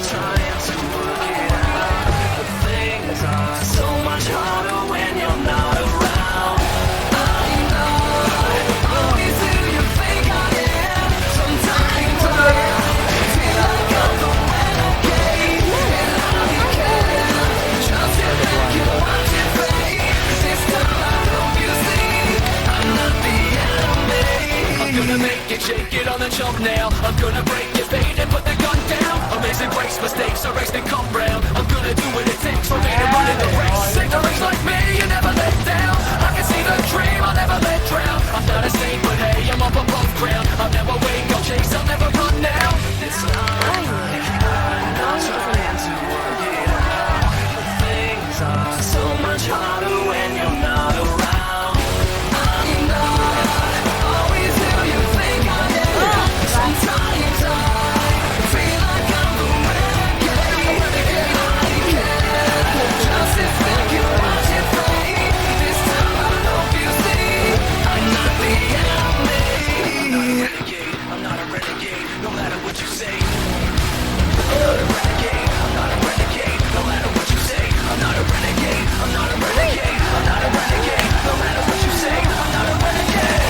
trying to work it out, but things are so much harder when you're not around. I'm not always who you think I am. Sometimes I feel like I'm the renegade, and I can't just sit back and watch it fade. This time I hope you see I'm not the enemy. I'm gonna make it, shake it on the jump now. I'm gonna break it, fade and put the gun down. Amazing grace, mistakes erased and come round. I'm gonna do what it takes for me to run in the race. Take the race like me, you never let down. I can see the dream, I'll never let drown. I'm not a saint, but hey, I'm up above ground. I'll never wake, I'll chase, I'll never run now. It's not like I'm not trying to work it out, but things are so much harder when you're not around. I'm not always who you think I am. Sometimes I feel like I'm the renegade, and I can't just sit back and watch it fade. This time I hope you see I'm not the enemy. I'm not a renegade, no matter what you say. I'm not a renegade, I'm not a renegade, no matter what you say. I'm not a renegade, I'm not a renegade, I'm not a renegade, no matter what you say. I'm not a renegade.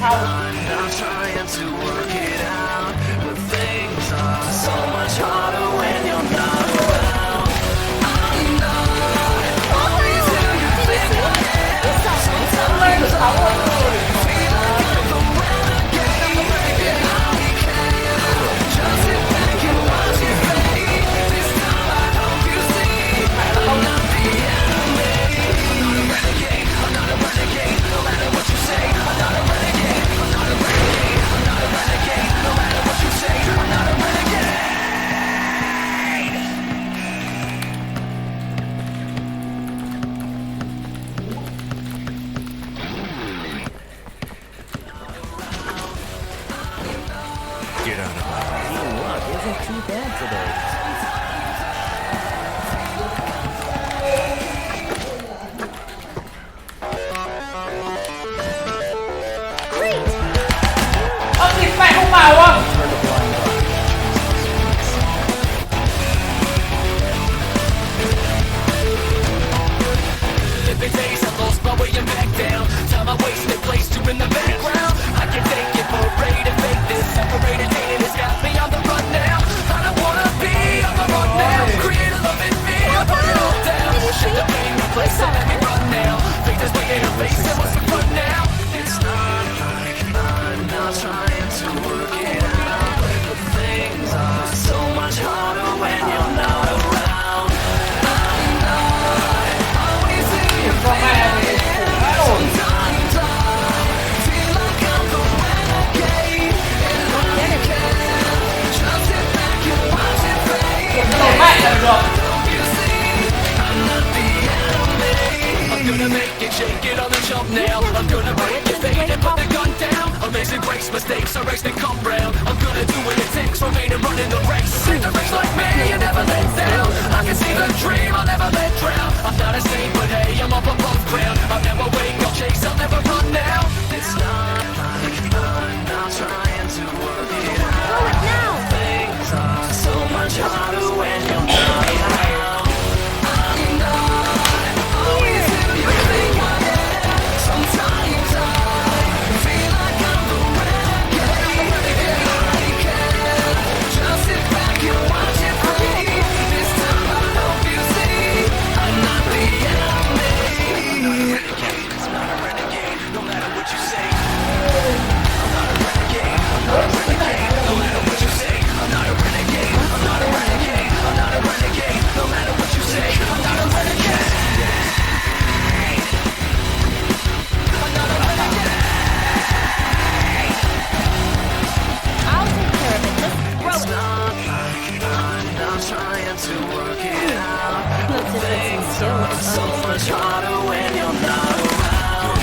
I'm trying to work it out, but things are so much harder when you're not around. I'm not always who you think I am. Sometimes I feel like I'm the renegade, and I can't just sit back and watch it fade. This time I hope you see I'm not the enemy. I'm not a renegade, I'm not a renegade, no matter what you say. I'm not a renegade, I'm not a renegade, I'm not a renegade, no matter what you say. I'm not a renegade. Get out of my way. Your luck isn't too bad today. Living days I lost my way and back down. Time I wasted, placed you in the background. I can take it for afraid to fake this. Separated, dating has got me on the run now. I don't wanna be on the run now. Create a love in me, I put it all down. Shit the pain, replace it, let me run now. Fake this way in her face, and what's the fun now? It's not like I'm not trying to work it out, but things are so much harder when you're not around. I'm not always who you think I am. Sometimes I feel like I'm the renegade, and I can't just sit back and watch it fade. Don't you see I'm not the enemy? I'm gonna make it, shake it on the jump now. I'm gonna break it, fade and put the gun down. Amazing grace, mistakes erased and come round. I'm gonna do what it takes for me to run in the race. Take the race like me, you never let down. I can see the dream, I'll never let drown. I'm not a saint, but hey, I'm up above ground. I'll never wake, I'll chase, I'll never run now. It's not like I'm not trying to work it out. Things are so much harder when you're not around. I'm not always who you think I am. Sometimes I feel like I'm the renegade, and I can't just sit back and watch it fade. This time I hope you see I'm not the enemy. I'm not a renegade, no matter what you say. I'm not a renegade, I'm not a renegade, no matter what you say. I'm not a renegade, I'm not a renegade, I'm not a renegade, no matter what you say. I'm not a renegade. I'm not a renegade. I'll take care of it. Just throw It's it. not like I'm not trying to work it out, but Looks as if things it's still are so much harder when you're not around.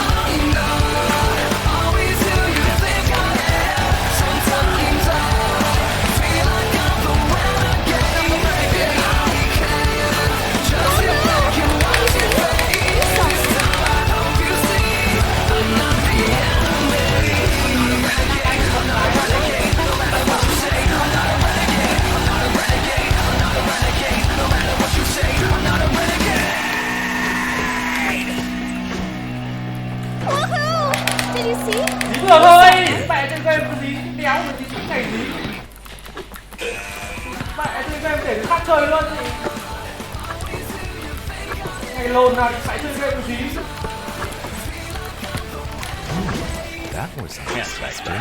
I'm not always who you think I am. Sometimes I feel like I'm the renegade, and I can't just sit back and watch it fade. luôn. Ngày lồn nào phải chơi game một tí. That was unexpected.